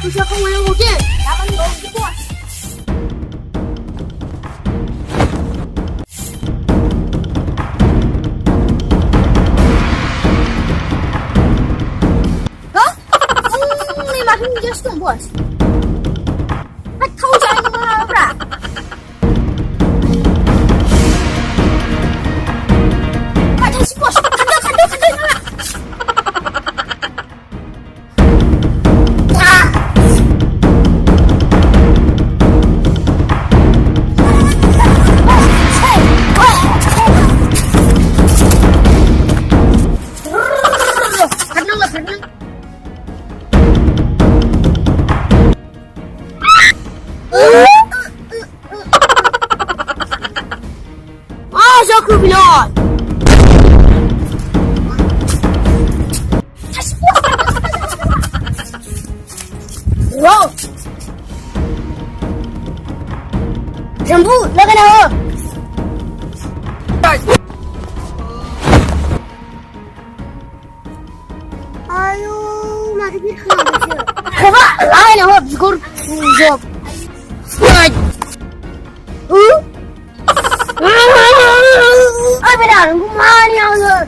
就是要跟我有劲，咱们有一过。only making just one boss. I told you I didn't want to rap. 다시 보시. 간다. 그 그냥 다시 와우 전부 나가라 아유 나도 이렇게 하면 그봐 라인에 이걸 부서 응? 아, benar, gumana